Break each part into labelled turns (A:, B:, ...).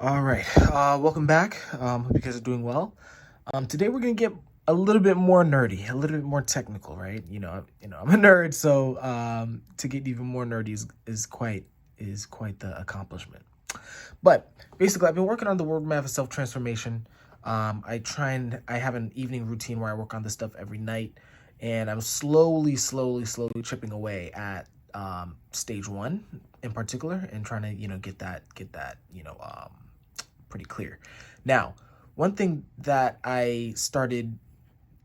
A: All right, welcome back. Hope you guys are doing well. Today we're gonna get a little bit more nerdy, a little bit more technical, right? I'm a nerd, so to get even more nerdy is quite the accomplishment. But basically, I've been working on the roadmap of self transformation. I have an evening routine where I work on this stuff every night, and I'm slowly chipping away at stage one in particular, and trying to get that pretty clear. Now, one thing that I started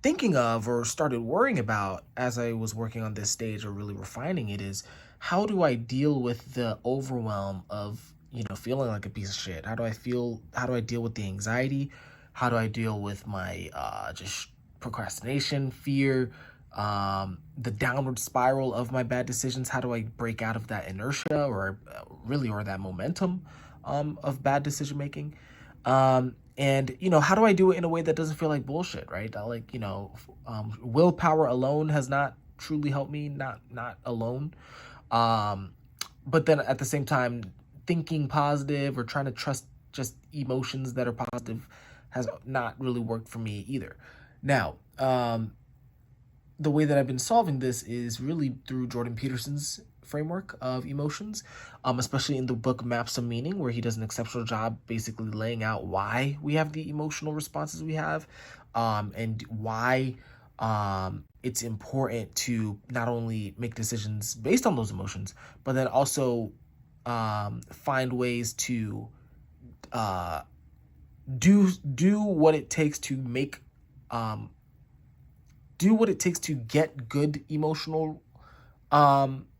A: thinking of or started worrying about as I was working on this stage or really refining it is, how do I deal with the overwhelm of, feeling like a piece of shit? How do I deal with the anxiety? How do I deal with my just procrastination, fear, the downward spiral of my bad decisions? How do I break out of that inertia or that momentum of bad decision making? And how do I do it in a way that doesn't feel like bullshit, right? Willpower alone has not truly helped me, not alone. Um, but then at the same time, thinking positive or trying to trust just emotions that are positive has not really worked for me either. Now, the way that I've been solving this is really through Jordan Peterson's framework of emotions, especially in the book Maps of Meaning, where he does an exceptional job basically laying out why we have the emotional responses we have, and why it's important to not only make decisions based on those emotions, but then also find ways to uh, do what it takes to make um, do what it takes to get good emotional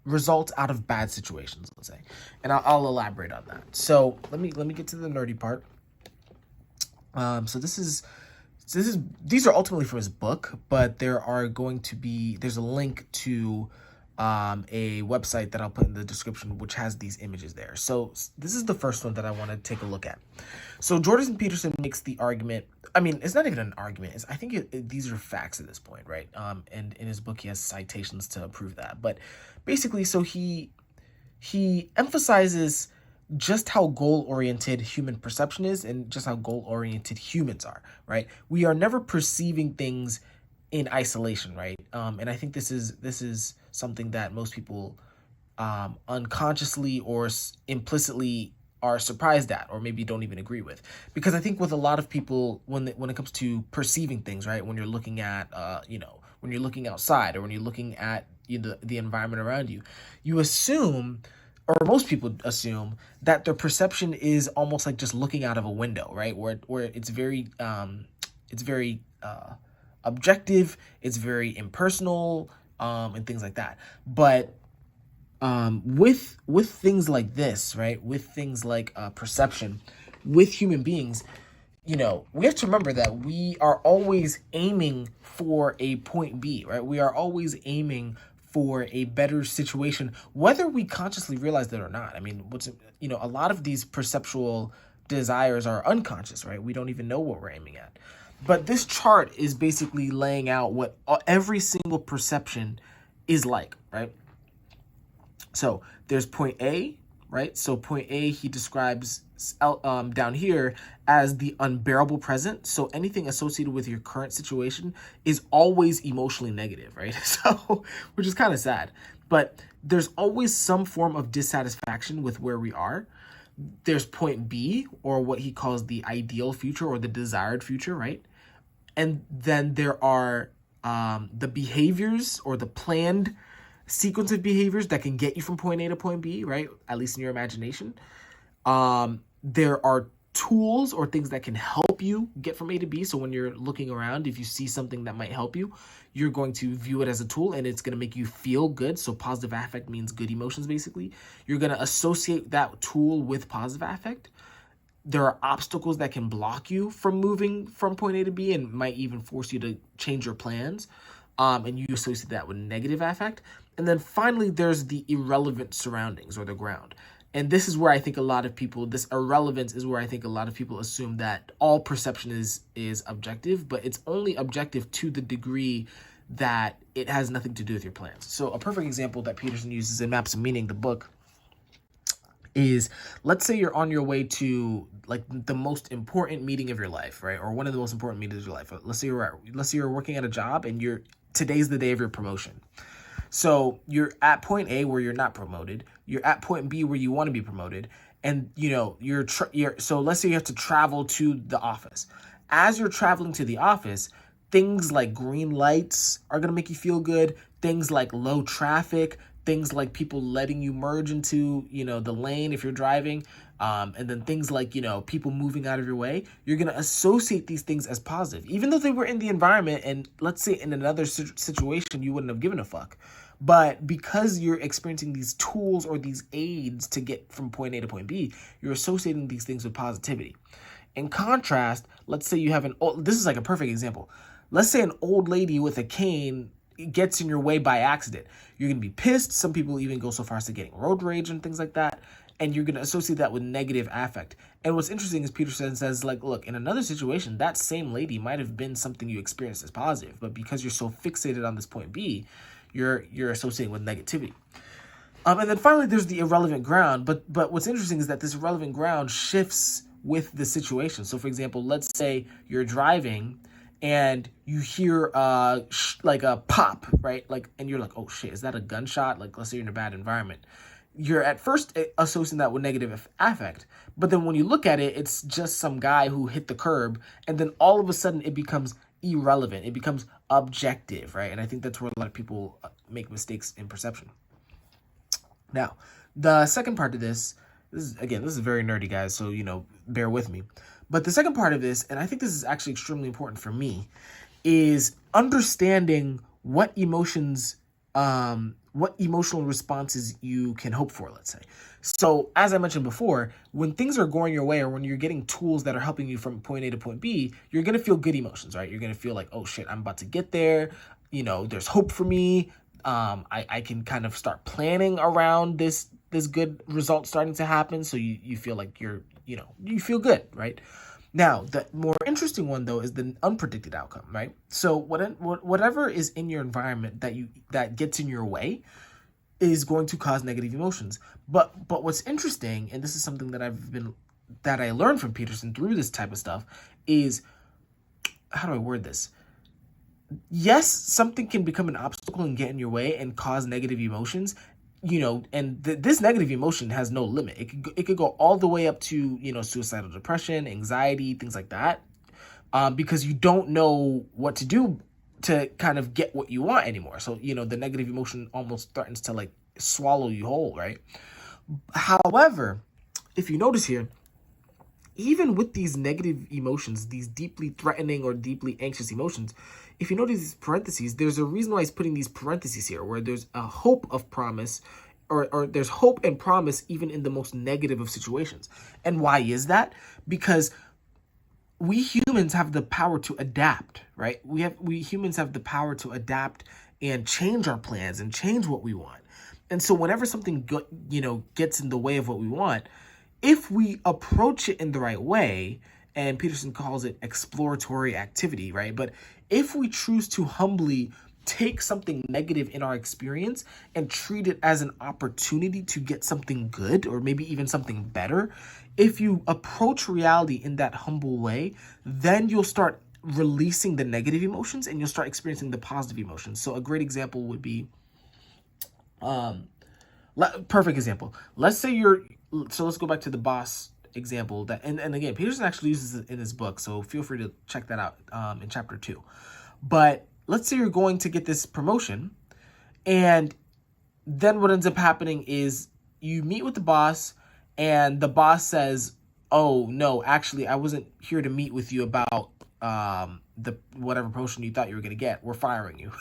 A: results out of bad situations, let's say. And I'll elaborate on that. So let me get to the nerdy part. So these are ultimately from his book, but there's a link to a website that I'll put in the description, which has these images there. So this is the first one that I want to take a look at. So Jordan Peterson makes the argument. I mean, it's not even an argument. I think these are facts at this point, right? And in his book, he has citations to prove that. But basically, so he emphasizes just how goal-oriented human perception is and just how goal-oriented humans are, right? We are never perceiving things in isolation, right? And I think this is something that most people unconsciously or implicitly are surprised at, or maybe don't even agree with. Because I think with a lot of people, when it comes to perceiving things, right? When you're looking at, when you're looking outside or when you're looking at the environment around you, you assume, or most people assume, that their perception is almost like just looking out of a window, right? Where it's very objective, it's very impersonal, and things like that. But with things like this, right? With things like perception, with human beings, we have to remember that we are always aiming for a point B, right? We are always aiming for a better situation, whether we consciously realize it or not. I mean, a lot of these perceptual desires are unconscious, right? We don't even know what we're aiming at. But this chart is basically laying out what every single perception is like, right? So there's point A, right? So point A, he describes down here as the unbearable present. So anything associated with your current situation is always emotionally negative, right? So, which is kind of sad. But there's always some form of dissatisfaction with where we are. There's point B, or what he calls the ideal future or the desired future, right? And then there are the behaviors or the planned sequence of behaviors that can get you from point A to point B, right? At least in your imagination. There are tools or things that can help you get from A to B. So when you're looking around, if you see something that might help you, you're going to view it as a tool and it's going to make you feel good. So positive affect means good emotions, basically. You're going to associate that tool with positive affect. There are obstacles that can block you from moving from point A to B and might even force you to change your plans. And you associate that with negative affect. And then finally, there's the irrelevant surroundings or the ground. And this is where I think this irrelevance is where I think a lot of people assume that all perception is objective, but it's only objective to the degree that it has nothing to do with your plans. So a perfect example that Peterson uses in Maps of Meaning, the book, is, let's say you're on your way to like the most important meeting of your life, right? Or one of the most important meetings of your life. Let's say you're working at a job and today's the day of your promotion. So you're at point A where you're not promoted. You're at point B where you want to be promoted, and so let's say you have to travel to the office. As you're traveling to the office, things like green lights are going to make you feel good. Things like low traffic, things like people letting you merge into, the lane if you're driving, and then things like, people moving out of your way, you're going to associate these things as positive, even though they were in the environment. And let's say in another situation, you wouldn't have given a fuck. But because you're experiencing these tools or these aids to get from point A to point B, you're associating these things with positivity. In contrast, let's say you have this is like a perfect example. Let's say an old lady with a cane gets in your way by accident. You're going to be pissed. Some people even go so far as to getting road rage and things like that. And you're going to associate that with negative affect. And what's interesting is Peterson says, like, look, in another situation, that same lady might have been something you experienced as positive, but because you're so fixated on this point B, you're associating with negativity. And then finally, there's the irrelevant ground. But what's interesting is that this irrelevant ground shifts with the situation. So, for example, let's say you're driving and you hear like a pop, right? Like, and you're like, oh shit, is that a gunshot? Like, let's say you're in a bad environment. You're at first associating that with negative affect, but then when you look at it, it's just some guy who hit the curb, and then all of a sudden it becomes irrelevant. It becomes objective, right? And I think that's where a lot of people make mistakes in perception. Now, the second part of this is very nerdy, guys, so, bear with me. But the second part of this, and I think this is actually extremely important for me, is understanding what emotional responses you can hope for, let's say. So as I mentioned before, when things are going your way or when you're getting tools that are helping you from point A to point B, you're going to feel good emotions, right? You're going to feel like, oh shit, I'm about to get there. There's hope for me. I can kind of start planning around this good result starting to happen. So you feel like you feel good, right? Now, the more interesting one, though, is the unpredicted outcome, right? So whatever is in your environment that gets in your way is going to cause negative emotions. But what's interesting, and this is something that I learned from Peterson through this type of stuff, is, how do I word this? Yes, something can become an obstacle and get in your way and cause negative emotions, and this negative emotion has no limit. It could go all the way up to, suicidal depression, anxiety, things like that, because you don't know what to do to kind of get what you want anymore. So, the negative emotion almost threatens to like swallow you whole, right? However, if you notice here, even with these negative emotions, these deeply threatening or deeply anxious emotions, if you notice these parentheses, there's a reason why he's putting these parentheses here, where there's a hope of promise, or there's hope and promise even in the most negative of situations. And why is that? Because we humans have the power to adapt, right? We humans have the power to adapt and change our plans and change what we want. And so whenever something gets in the way of what we want, if we approach it in the right way, and Peterson calls it exploratory activity, right? But if we choose to humbly take something negative in our experience and treat it as an opportunity to get something good or maybe even something better, if you approach reality in that humble way, then you'll start releasing the negative emotions and you'll start experiencing the positive emotions. So a great example would be, perfect example. Let's go back to the boss example and again, Peterson actually uses it in his book, so feel free to check that out in chapter 2. But let's say you're going to get this promotion, and then what ends up happening is you meet with the boss, and the boss says, oh no, actually I wasn't here to meet with you about the whatever promotion you thought you were going to get. We're firing you.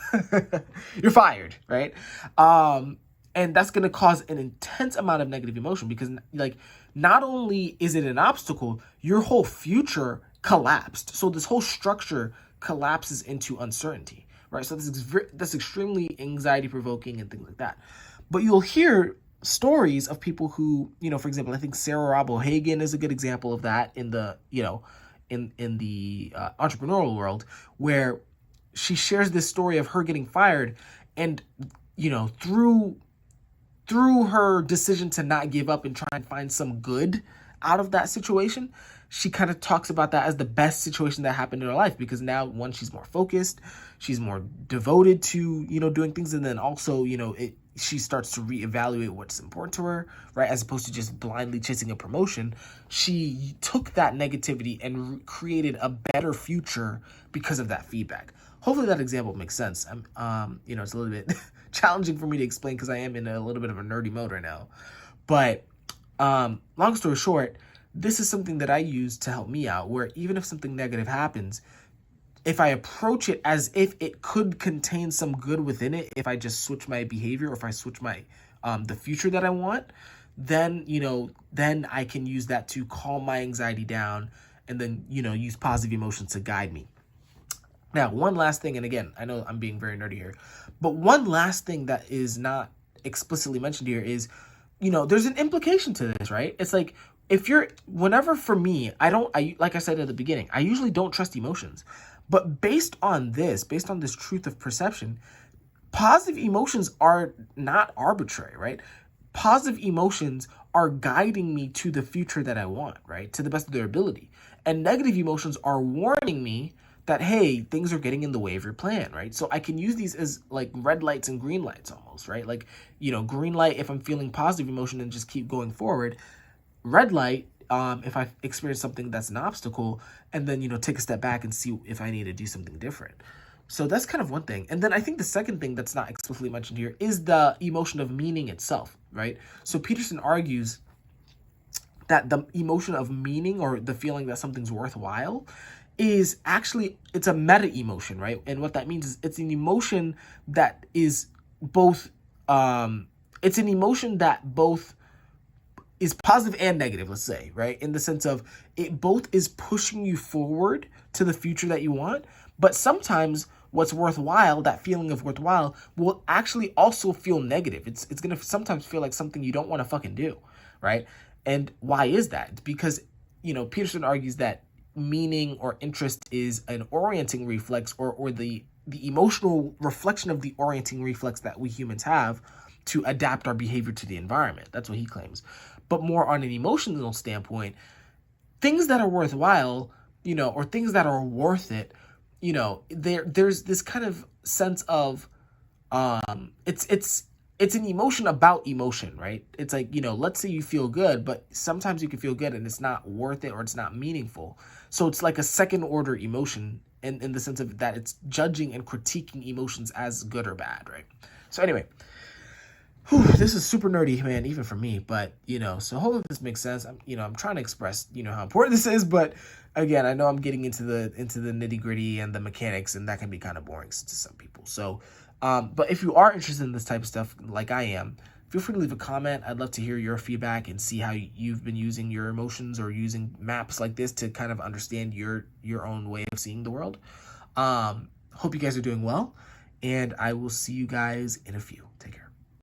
A: You're fired, right? And that's going to cause an intense amount of negative emotion, because like, not only is it an obstacle, your whole future collapsed. So this whole structure collapses into uncertainty, right? So that's extremely anxiety provoking and things like that. But you'll hear stories of people who, for example, I think Sarah Robb O'Hagan is a good example of that in the, in the entrepreneurial world, where she shares this story of her getting fired, and, through through her decision to not give up and try and find some good out of that situation, she kind of talks about that as the best situation that happened in her life, because now, one, she's more focused, she's more devoted to, doing things, and then also, she starts to reevaluate what's important to her, right? As opposed to just blindly chasing a promotion. She took that negativity and created a better future because of that feedback. Hopefully that example makes sense. It's a little bit challenging for me to explain because I am in a little bit of a nerdy mode right now. But long story short, this is something that I use to help me out, where even if something negative happens, if I approach it as if it could contain some good within it, if I just switch my behavior, or if I switch my the future that I want, then then I can use that to calm my anxiety down, and then use positive emotions to guide me. Now, one last thing, and again, I know I'm being very nerdy here, but one last thing that is not explicitly mentioned here is, there's an implication to this, right? It's like, whenever, for me, like I said at the beginning, I usually don't trust emotions. But based on this truth of perception, positive emotions are not arbitrary, right? Positive emotions are guiding me to the future that I want, right? To the best of their ability. And negative emotions are warning me that, hey, things are getting in the way of your plan, right? So I can use these as like red lights and green lights almost, right? Like, green light if I'm feeling positive emotion and just keep going forward. Red light, if I experience something that's an obstacle, and then, take a step back and see if I need to do something different. So that's kind of one thing. And then I think the second thing that's not explicitly mentioned here is the emotion of meaning itself, right? So Peterson argues that the emotion of meaning, or the feeling that something's worthwhile, is actually, it's a meta emotion, right? And what that means is it's an emotion that is both, it's an emotion that both is positive and negative, let's say, right? In the sense of, it both is pushing you forward to the future that you want, but sometimes what's worthwhile, that feeling of worthwhile, will actually also feel negative. It's going to sometimes feel like something you don't want to fucking do, right? And why is that? It's because, Peterson argues that meaning or interest is an orienting reflex, or the emotional reflection of the orienting reflex that we humans have to adapt our behavior to the environment. That's what he claims. But more on an emotional standpoint, things that are worthwhile, or things that are worth it, there's this kind of sense of, it's an emotion about emotion, right? It's like, let's say you feel good, but sometimes you can feel good and it's not worth it, or it's not meaningful. So it's like a second order emotion in the sense of that it's judging and critiquing emotions as good or bad, right? So anyway, this is super nerdy, man, even for me, but, so hopefully this makes sense. I'm trying to express, how important this is, but again, I know I'm getting into the nitty gritty and the mechanics, and that can be kind of boring to some people. So, but if you are interested in this type of stuff, like I am, feel free to leave a comment. I'd love to hear your feedback and see how you've been using your emotions, or using maps like this to kind of understand your own way of seeing the world. Hope you guys are doing well, and I will see you guys in a few. Take care.